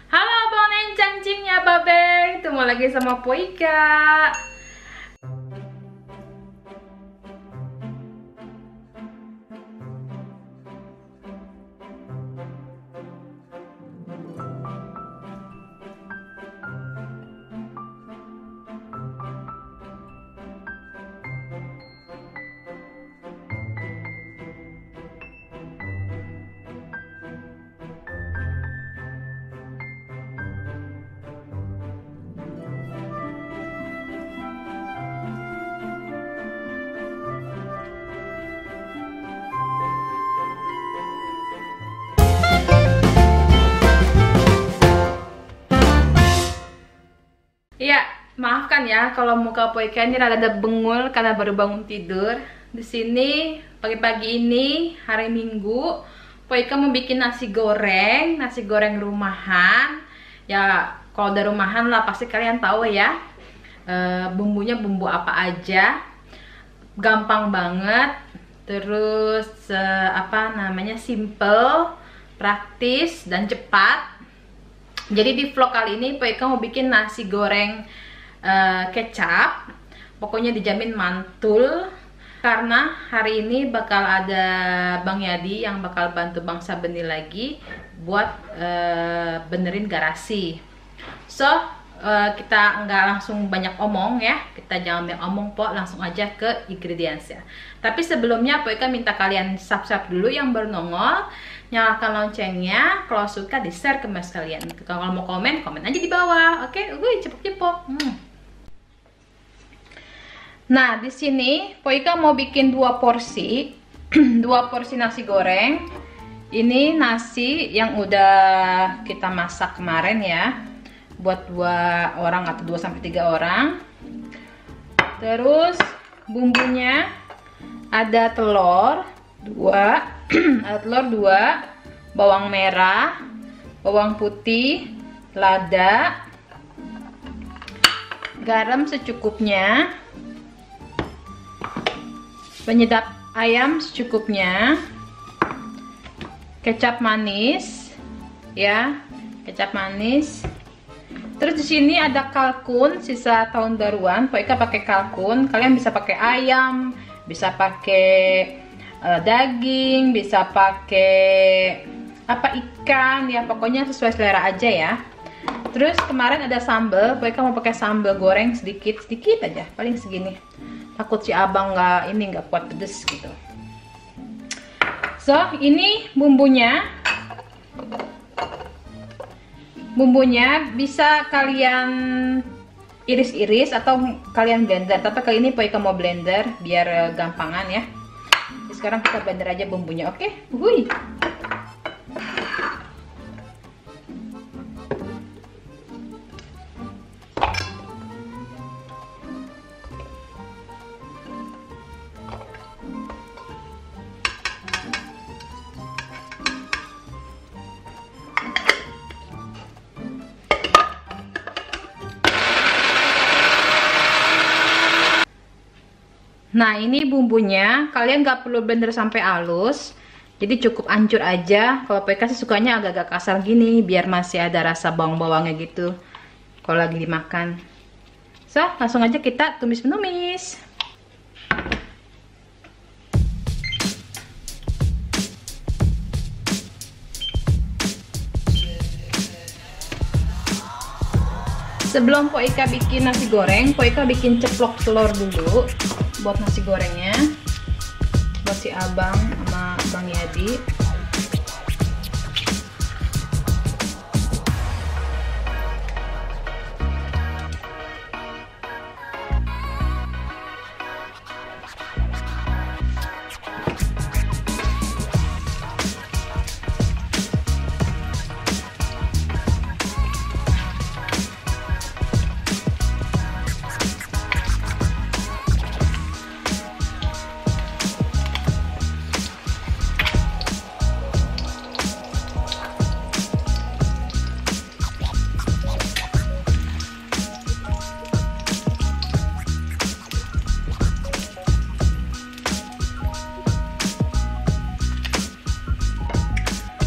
Halo Abang Neng Cangcingnya Babeng, ketemu lagi sama Poika. Iya, maafkan ya kalau muka Poika ini rada bengul karena baru bangun tidur. Di sini pagi-pagi ini hari Minggu, Poika mau bikin nasi goreng rumahan. Ya, kalau dari rumahan lah pasti kalian tahu ya. Bumbunya bumbu apa aja. Gampang banget. Terus simple, praktis dan cepat. Jadi di vlog kali ini Poika mau bikin nasi goreng kecap. Pokoknya dijamin mantul. Karena hari ini bakal ada Bang Yadi yang bakal bantu Bang Sabeni lagi buat benerin garasi. So kita nggak langsung banyak omong ya. Kita jangan banyak omong po, langsung aja ke ingredients ya. Tapi sebelumnya Poika minta kalian subscribe dulu yang baru nongol. Nyalakan loncengnya, kalau suka di share ke mas kalian. Kalau mau komen aja di bawah. Oke, cepok-cepok. Nah, di sini Poika mau bikin 2 porsi. 2 porsi nasi goreng. Ini nasi yang udah kita masak kemarin ya. Buat 2 orang atau 2 sampai 3 orang. Terus bumbunya ada telur 2, ada telur 2, bawang merah, bawang putih, lada, garam secukupnya, penyedap ayam secukupnya, kecap manis ya, kecap manis. Terus di sini ada kalkun sisa tahun baruan. Poika pakai kalkun, kalian bisa pakai ayam, bisa pakai daging, bisa pakai ikan ya, pokoknya sesuai selera aja ya. Terus kemarin ada sambal, Poika mau pakai sambal goreng sedikit aja, paling segini. Takut si abang nggak kuat pedes gitu. So ini bumbunya. Bumbunya bisa kalian iris-iris atau kalian blender, tapi kali ini Poika mau blender biar gampangan ya. Sekarang kita blender aja bumbunya, oke? Wuih. Nah, ini bumbunya, kalian nggak perlu blender sampai halus, jadi cukup hancur aja. Kalau Poika sih sukanya agak-agak kasar gini, biar masih ada rasa bawang-bawangnya gitu kalau lagi dimakan. So, langsung aja kita tumis-menumis. Sebelum Poika bikin nasi goreng, Poika bikin ceplok telur dulu buat nasi gorengnya, buat si abang sama Bang Yadi.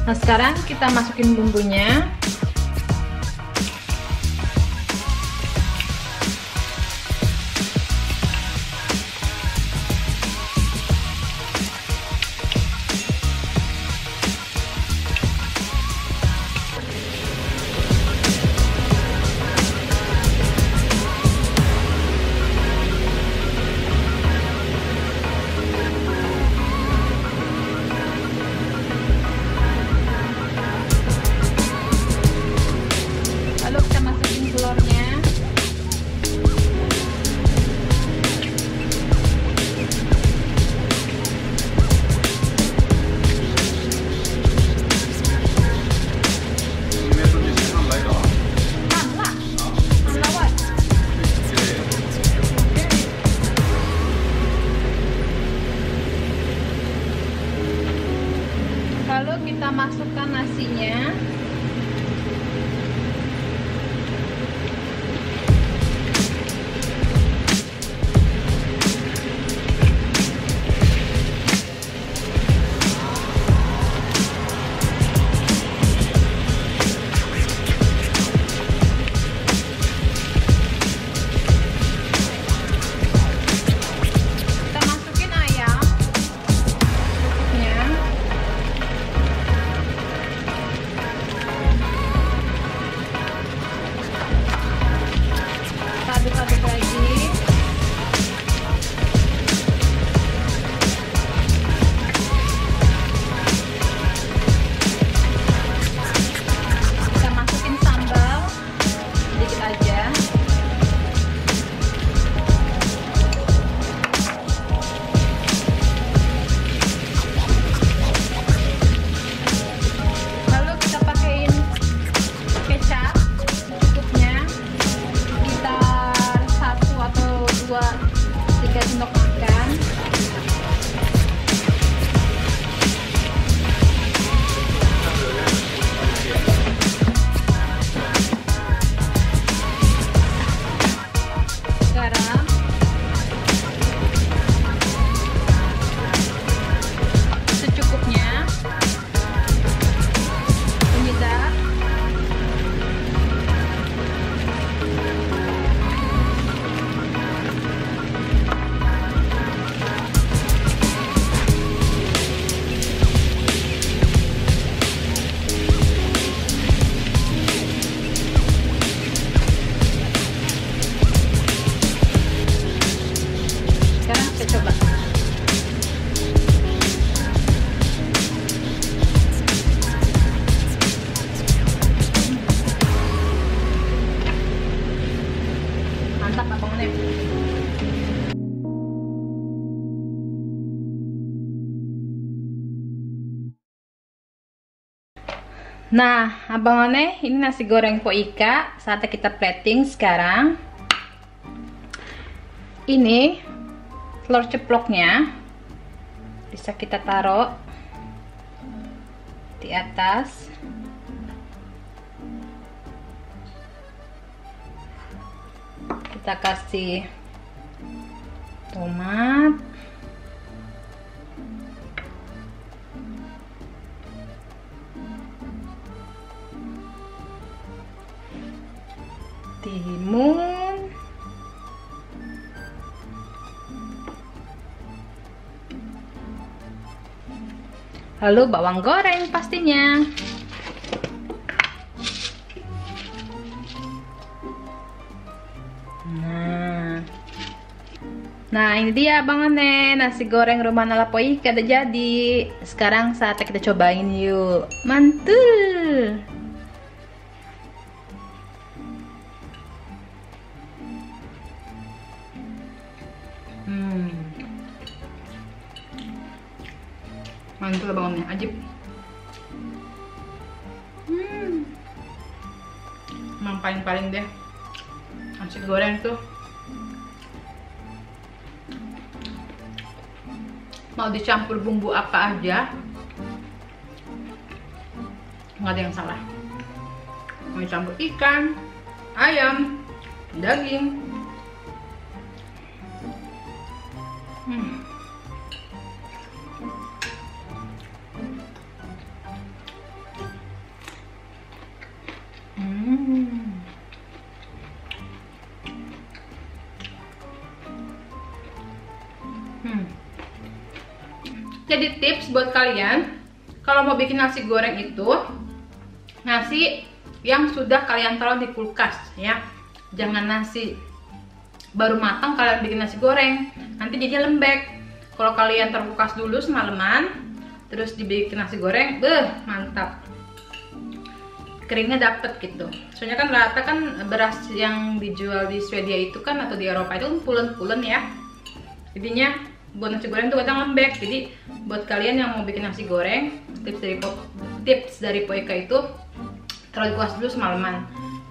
Nah, sekarang kita masukin bumbunya. Nah, Abang One, ini nasi goreng Po Ika. Saatnya kita plating sekarang. Ini telur ceploknya. Bisa kita taruh di atas. Kita kasih tomat. Timun, lalu bawang goreng pastinya. Nah ini dia Bang One, nasi goreng rumah ala Po Ika udah jadi. Sekarang saatnya kita cobain yuk. Mantul. Mantul bangunnya, ajib. Emang paling-paling deh nasi goreng tuh. Mau dicampur bumbu apa aja, nggak ada yang salah. Mau dicampur ikan, ayam, daging. Jadi tips buat kalian, kalau mau bikin nasi goreng itu, nasi yang sudah kalian taruh di kulkas ya. Jangan nasi baru matang kalian bikin nasi goreng, nanti jadinya lembek. Kalau kalian taruh kulkas dulu semalaman, terus dibikin nasi goreng, mantap. Keringnya dapet gitu. Soalnya kan rata kan beras yang dijual di Swedia itu kan, atau di Eropa itu pulen-pulen ya. Jadinya buat nasi goreng tuh kadang lembek. Jadi buat kalian yang mau bikin nasi goreng, tips dari Po Ika itu taruh di kulkas dulu semalaman,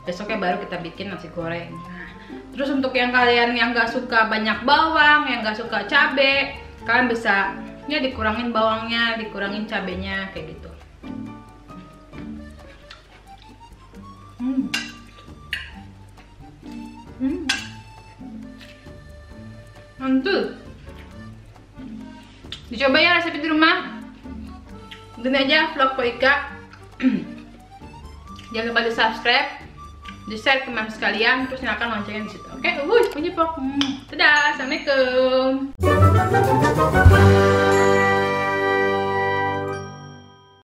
besoknya baru kita bikin nasi goreng. Nah, terus untuk yang kalian yang nggak suka banyak bawang, yang nggak suka cabe, kalian bisa ya dikurangin bawangnya, dikurangin cabenya kayak gitu. Mantul. Dicoba ya resep di rumah. Ikutin aja vlog Po Ika. Jangan lupa di subscribe, di share ke teman sekalian, terus nyalakan loncengnya di situ. Oke, bunyi pok. Dadah, assalamualaikum.